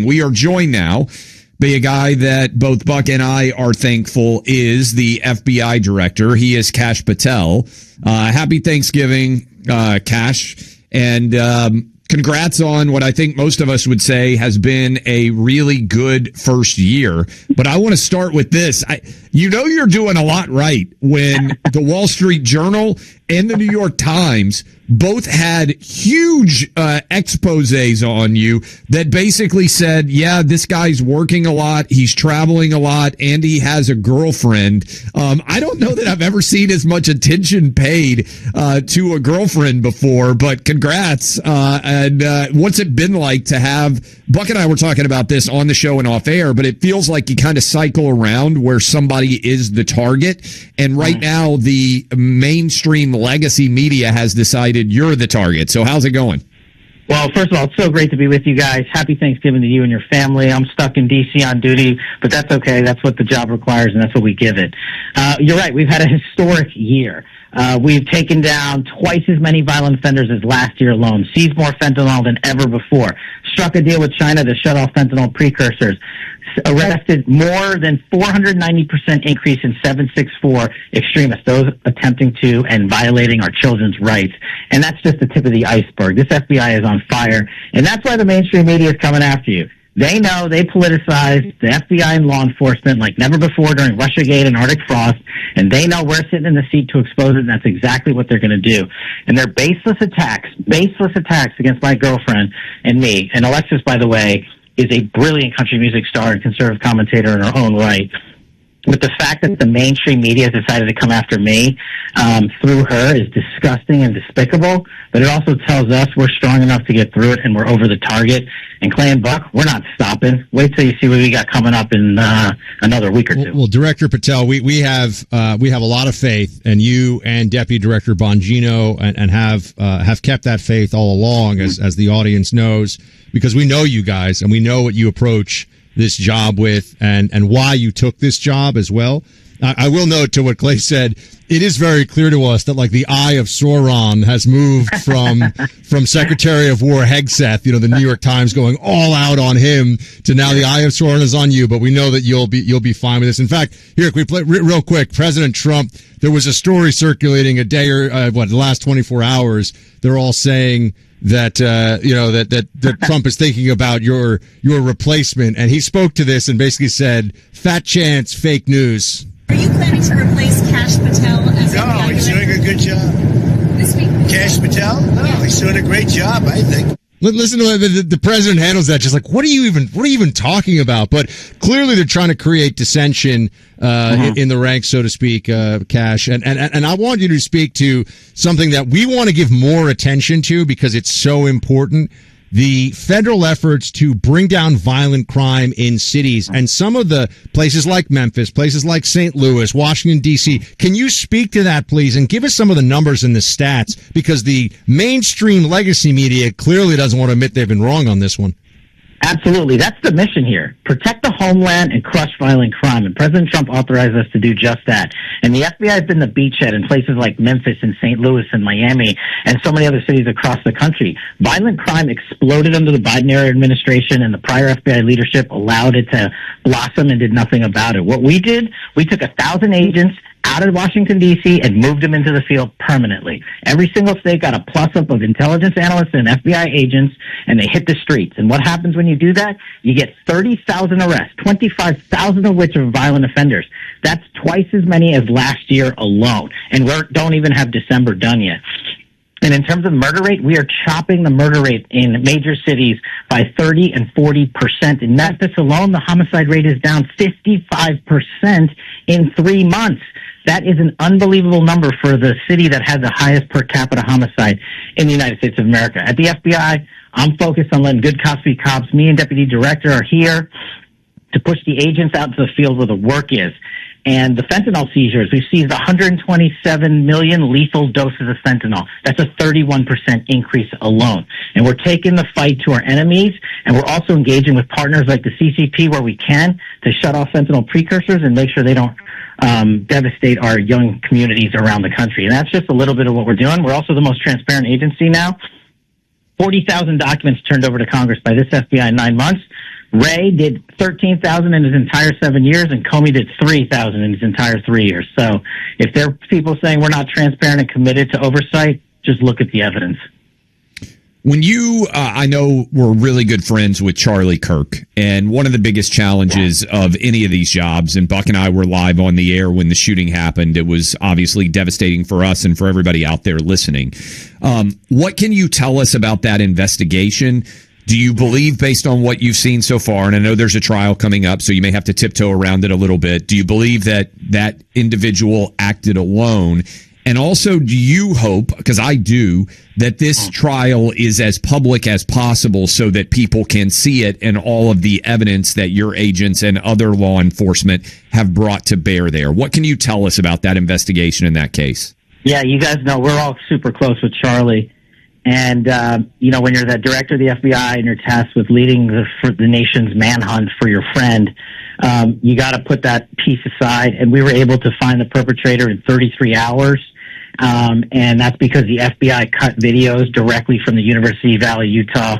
We are joined now by a guy that both Buck and I are thankful is the FBI director. He is Kash Patel. Happy Thanksgiving, Kash. And congrats on what I think most of us would say has been a really good first year. But I want to start with this. You're doing a lot right when the Wall Street Journal and the New York Times both had huge exposés on you that basically said, yeah, this guy's working a lot, he's traveling a lot, and he has a girlfriend. I don't know that I've ever seen as much attention paid to a girlfriend before, but congrats. And what's it been like to have, Buck and I were talking about this on the show and off air, but it feels like you kind of cycle around where somebody is the target. And right now, the mainstream legacy media has decided you're the target. So how's it going? Well, first of all, it's so great to be with you guys. Happy Thanksgiving to you and your family. I'm stuck in D.C. on duty, but that's okay. That's what the job requires, and that's what we give it. You're right. We've had a historic year. We've taken down twice as many violent offenders as last year alone, seized more fentanyl than ever before, struck a deal with China to shut off fentanyl precursors, arrested more than 490% increase in 764 extremists, those attempting to and violating our children's rights. And that's just the tip of the iceberg. This FBI is on fire, and that's why the mainstream media is coming after you. They know they politicized the FBI and law enforcement like never before during Russiagate and Arctic Frost, and they know we're sitting in the seat to expose it, and that's exactly what they're going to do. And they're baseless attacks against my girlfriend and me. And Alexis, by the way, is a brilliant country music star and conservative commentator in her own right. With the fact that the mainstream media has decided to come after me through her is disgusting and despicable, but it also tells us we're strong enough to get through it and we're over the target. And Clay and Buck, we're not stopping. Wait till you see what we got coming up in another week or two. Well, Director Patel, we have a lot of faith, and you and Deputy Director Bongino and have kept that faith all along, as the audience knows, because we know you guys and we know what you approach this job with and why you took this job as well. I will note to what Clay said, it is very clear to us that like the eye of Sauron has moved from Secretary of War Hegseth, the New York Times going all out on him, to now the eye of Sauron is on you, but we know that you'll be fine with this. In fact, here, can we play real quick? President Trump, there was a story circulating a day or the last 24 hours. They're all saying that that Trump is thinking about your replacement, and he spoke to this and basically said, "Fat chance, fake news." Are you planning to replace Kash Patel as No, he's doing a good job. This week? Kash Patel? No, he's doing a great job, I think. Listen to the president handles that just like, what are you even talking about? But clearly they're trying to create dissension in the ranks, so to speak, Kash. And I want you to speak to something that we want to give more attention to because it's so important. The federal efforts to bring down violent crime in cities, and some of the places like Memphis, places like St. Louis, Washington, D.C. Can you speak to that, please, and give us some of the numbers and the stats? Because the mainstream legacy media clearly doesn't want to admit they've been wrong on this one. Absolutely. That's the mission here. Protect the homeland and crush violent crime. And President Trump authorized us to do just that. And the FBI has been the beachhead in places like Memphis and St. Louis and Miami and so many other cities across the country. Violent crime exploded under the Biden-era administration, and the prior FBI leadership allowed it to blossom and did nothing about it. What we did, we took 1,000 agents out of Washington, D.C., and moved them into the field permanently. Every single state got a plus-up of intelligence analysts and FBI agents, and they hit the streets. And what happens when you do that? You get 30,000 arrests, 25,000 of which are violent offenders. That's twice as many as last year alone. And we don't even have December done yet. And in terms of murder rate, we are chopping the murder rate in major cities by 30 and 40%. In Memphis alone, the homicide rate is down 55% in 3 months. That is an unbelievable number for the city that has the highest per capita homicide in the United States of America. At the FBI, I'm focused on letting good cops be cops. Me and Deputy Director are here to push the agents out to the field where the work is. And the fentanyl seizures, we've seized 127 million lethal doses of fentanyl. That's a 31% increase alone. And we're taking the fight to our enemies, and we're also engaging with partners like the CCP where we can to shut off fentanyl precursors and make sure they don't devastate our young communities around the country. And that's just a little bit of what we're doing. We're also the most transparent agency now. 40,000 documents turned over to Congress by this FBI in 9 months. Ray did 13,000 in his entire 7 years, and Comey did 3,000 in his entire 3 years. So if there are people saying we're not transparent and committed to oversight, just look at the evidence. When you, I know we're really good friends with Charlie Kirk, and one of the biggest challenges of any of these jobs, and Buck and I were live on the air when the shooting happened. It was obviously devastating for us and for everybody out there listening. What can you tell us about that investigation? Do you believe, based on what you've seen so far, and I know there's a trial coming up, so you may have to tiptoe around it a little bit, do you believe that that individual acted alone? And also, do you hope, because I do, that this trial is as public as possible so that people can see it and all of the evidence that your agents and other law enforcement have brought to bear there? What can you tell us about that investigation in that case? Yeah, you guys know we're all super close with Charlie. And, when you're the director of the FBI and you're tasked with leading the nation's manhunt for your friend, you got to put that piece aside. And we were able to find the perpetrator in 33 hours. And that's because the FBI cut videos directly from the University Valley, Utah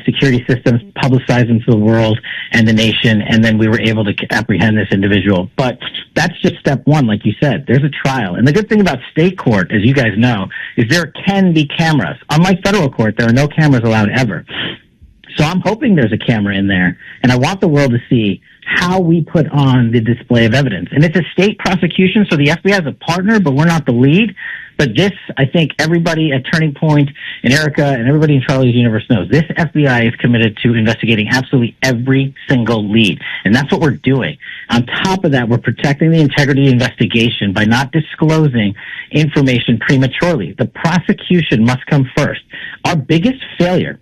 security systems, publicized them to the world and the nation, and then we were able to apprehend this individual. But that's just step one, like you said. There's a trial. And the good thing about state court, as you guys know, is there can be cameras. Unlike federal court, there are no cameras allowed ever. So I'm hoping there's a camera in there, and I want the world to see how we put on the display of evidence. And it's a state prosecution, so the FBI is a partner, but we're not the lead. But this, I think everybody at Turning Point and Erica and everybody in Charlie's universe knows, this FBI is committed to investigating absolutely every single lead. And that's what we're doing. On top of that, we're protecting the integrity of the investigation by not disclosing information prematurely. The prosecution must come first. Our biggest failure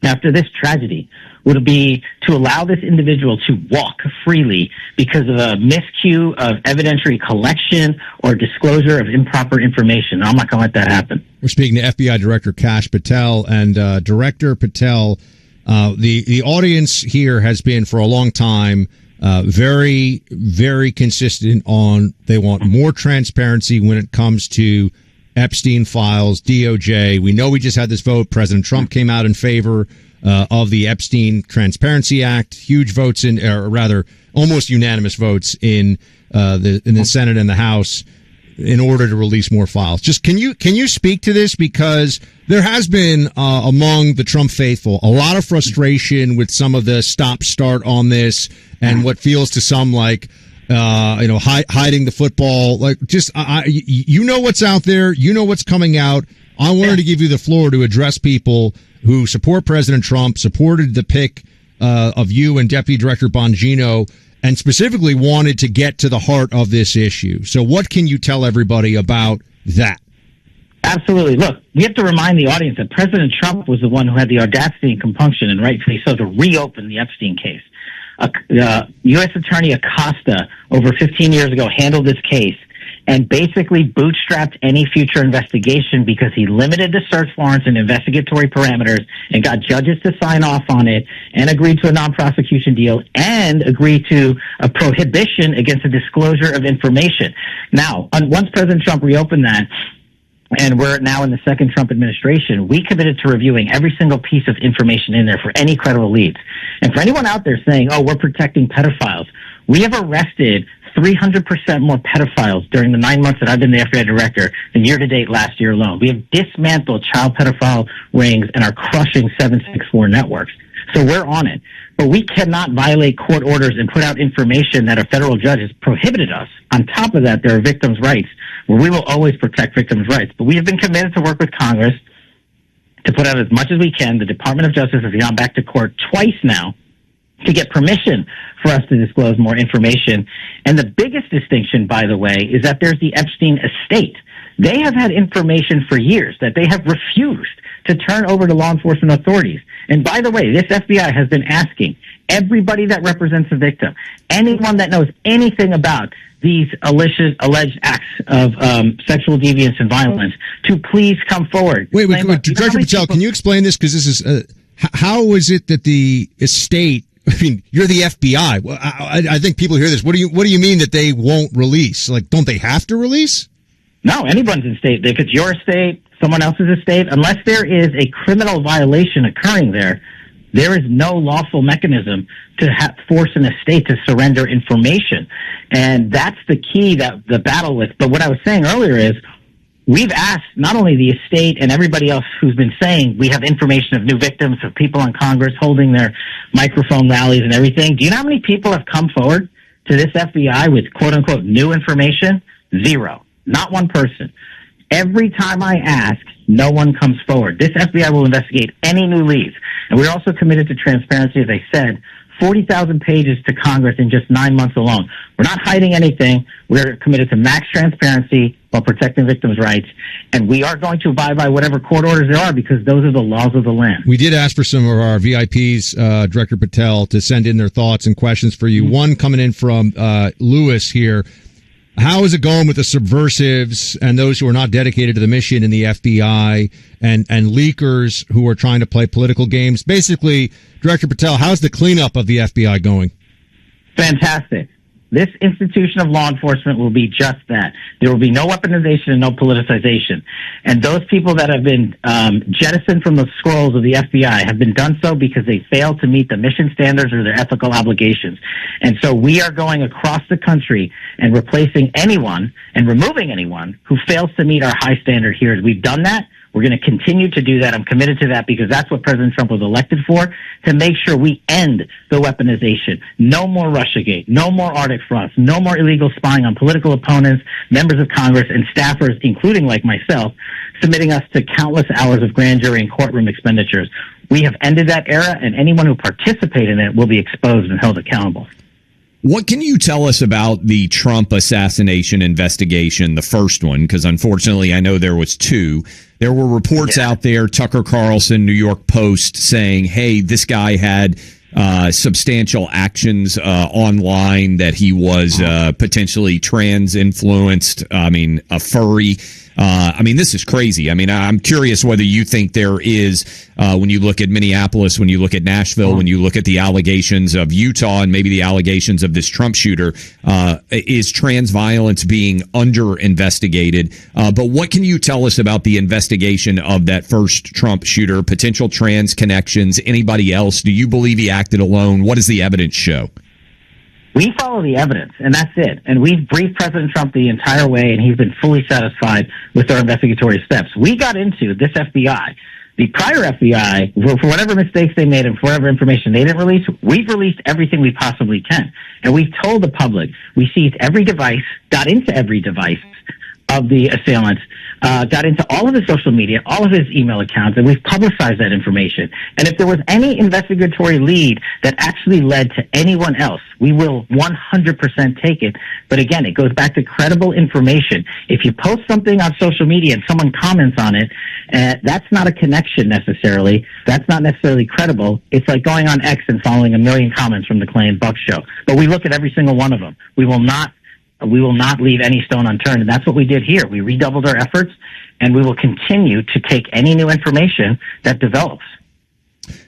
after this tragedy would be to allow this individual to walk freely because of a miscue of evidentiary collection or disclosure of improper information. I'm not going to let that happen. We're speaking to FBI Director Kash Patel. And Director Patel, the audience here has been for a long time very, very consistent on they want more transparency when it comes to Epstein files, DOJ. We know we just had this vote. President Trump came out in favor of the Epstein Transparency Act. Huge votes or rather, almost unanimous votes in the Senate and the House in order to release more files. Just can you speak to this, because there has been among the Trump faithful a lot of frustration with some of the stop-start on this and what feels to some like hiding the football. Like, just you know what's out there, you know what's coming out. I wanted to give you the floor to address people who support President Trump, supported the pick of you and Deputy Director Bongino, and specifically wanted to get to the heart of this issue. So what can you tell everybody about that? Absolutely. Look, we have to remind the audience that President Trump was the one who had the audacity and compunction, and rightfully so, to reopen the Epstein case. U.S. Attorney Acosta, over 15 years ago, handled this case and basically bootstrapped any future investigation because he limited the search warrants and investigatory parameters and got judges to sign off on it and agreed to a non-prosecution deal and agreed to a prohibition against the disclosure of information. Now, once President Trump reopened that, and we're now in the second Trump administration, we committed to reviewing every single piece of information in there for any credible leads. And for anyone out there saying, oh, we're protecting pedophiles, we have arrested 300% more pedophiles during the 9 months that I've been the FBI director than year-to-date last year alone. We have dismantled child pedophile rings and are crushing 764 networks. So we're on it. But we cannot violate court orders and put out information that a federal judge has prohibited us. On top of that, there are victims' rights, where we will always protect victims' rights. But we have been committed to work with Congress to put out as much as we can. The Department of Justice has gone back to court twice now to get permission for us to disclose more information. And the biggest distinction, by the way, is that there's the Epstein estate. They have had information for years that they have refused to turn over to law enforcement authorities. And by the way, this FBI has been asking everybody that represents a victim, anyone that knows anything about these alleged acts of sexual deviance and violence, to please come forward. Wait, Director Patel, can you explain this? Because this is how is it that the estate? I mean, you're the FBI. Well, I think people hear this. What do you mean that they won't release? Like, don't they have to release? No, anyone's estate. If it's your estate, someone else's estate, unless there is a criminal violation occurring there, There is no lawful mechanism to force an estate to surrender information. And that's the key that the battle with. But what I was saying earlier is we've asked not only the estate and everybody else who's been saying we have information of new victims, of people in Congress holding their microphone rallies and everything. Do you know how many people have come forward to this FBI with quote unquote new information? Zero. Not one person. Every time I ask, no one comes forward. This FBI will investigate any new leads. And we're also committed to transparency, as I said, 40,000 pages to Congress in just 9 months alone. We're not hiding anything. We're committed to max transparency while protecting victims' rights. And we are going to abide by whatever court orders there are because those are the laws of the land. We did ask for some of our VIPs, Director Patel, to send in their thoughts and questions for you. One coming in from Lewis here. How is it going with the subversives and those who are not dedicated to the mission in the FBI and leakers who are trying to play political games? Basically, Director Patel, how's the cleanup of the FBI going? Fantastic. This institution of law enforcement will be just that. There will be no weaponization and no politicization. And those people that have been jettisoned from the scrolls of the FBI have been done so because they failed to meet the mission standards or their ethical obligations. And so we are going across the country and replacing anyone and removing anyone who fails to meet our high standard here. We've done that. We're going to continue to do that. I'm committed to that because that's what President Trump was elected for, to make sure we end the weaponization. No more Russiagate, no more Arctic Frost, no more illegal spying on political opponents, members of Congress, and staffers, including like myself, submitting us to countless hours of grand jury and courtroom expenditures. We have ended that era, and anyone who participated in it will be exposed and held accountable. What can you tell us about the Trump assassination investigation, the first one? Because unfortunately, I know there was two. There were reports out there, Tucker Carlson, New York Post, saying, hey, this guy had substantial actions online, that he was potentially trans-influenced, a furry. This is crazy. I'm curious whether you think there is, when you look at Minneapolis, when you look at Nashville, when you look at the allegations of Utah and maybe the allegations of this Trump shooter, is trans violence being under investigated? But what can you tell us about the investigation of that first Trump shooter, potential trans connections, anybody else? Do you believe he acted alone? What does the evidence show? We follow the evidence, and that's it. And we've briefed President Trump the entire way, and he's been fully satisfied with our investigatory steps. We got into this FBI. The prior FBI, for whatever mistakes they made and for whatever information they didn't release, we've released everything we possibly can. And we've told the public, we seized every device, got into every device of the assailants, got into all of his social media, all of his email accounts, and we've publicized that information. And if there was any investigatory lead that actually led to anyone else, we will 100% take it. But again, it goes back to credible information. If you post something on social media and someone comments on it, that's not a connection necessarily. That's not necessarily credible. It's like going on X and following a million comments from the Clay and Buck show. But we look at every single one of them. We will not leave any stone unturned. And that's what we did here. We redoubled our efforts, and we will continue to take any new information that develops.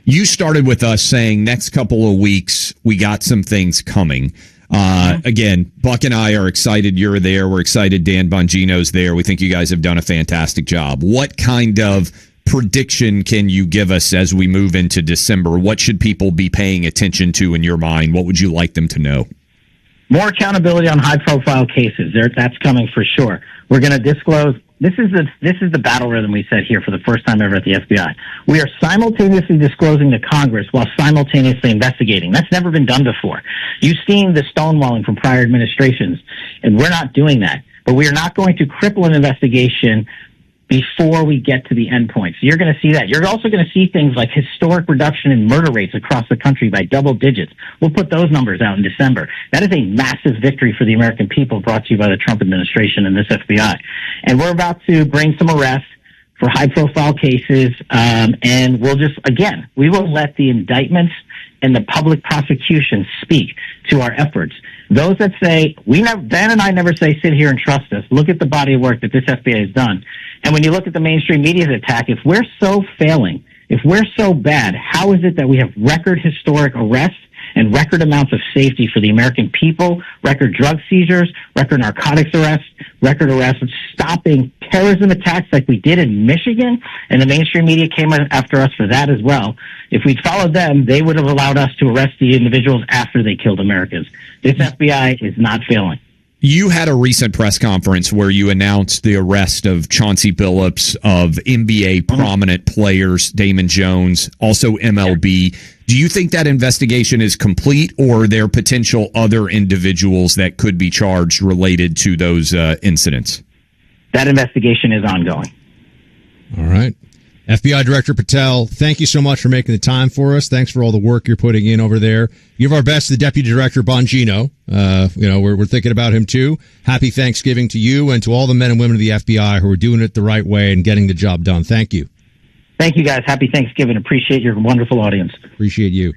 You started with us saying next couple of weeks, we got some things coming. Again, Buck and I are excited you're there. We're excited Dan Bongino's there. We think you guys have done a fantastic job. What kind of prediction can you give us as we move into December? What should people be paying attention to in your mind? What would you like them to know? More accountability on high-profile cases. That's coming for sure. We're going to disclose. This is the battle rhythm we set here for the first time ever at the FBI. We are simultaneously disclosing to Congress while simultaneously investigating. That's never been done before. You've seen the stonewalling from prior administrations, and we're not doing that. But we are not going to cripple an investigation before we get to the end point. So you're going to see that. You're also going to see things like historic reduction in murder rates across the country by double digits. We'll put those numbers out in December. That is a massive victory for the American people, brought to you by the Trump administration and this FBI. And we're about to bring some arrests for high-profile cases, and we will let the indictments and the public prosecution speak to our efforts. Those that say, Dan and I never say, sit here and trust us. Look at the body of work that this FBI has done. And when you look at the mainstream media's attack, if we're so failing, if we're so bad, how is it that we have record historic arrests and record amounts of safety for the American people, record drug seizures, record narcotics arrests, record arrests, stopping terrorism attacks like we did in Michigan, and the mainstream media came after us for that as well. If we'd followed them, they would have allowed us to arrest the individuals after they killed Americans. This FBI is not failing. You had a recent press conference where you announced the arrest of Chauncey Billups, of NBA prominent players, Damon Jones, also MLB. Do you think that investigation is complete, or are there potential other individuals that could be charged related to those incidents? That investigation is ongoing. All right. FBI Director Patel, thank you so much for making the time for us. Thanks for all the work you're putting in over there. Give our best to the Deputy Director Bongino. We're thinking about him too. Happy Thanksgiving to you and to all the men and women of the FBI who are doing it the right way and getting the job done. Thank you. Thank you, guys. Happy Thanksgiving. Appreciate your wonderful audience. Appreciate you.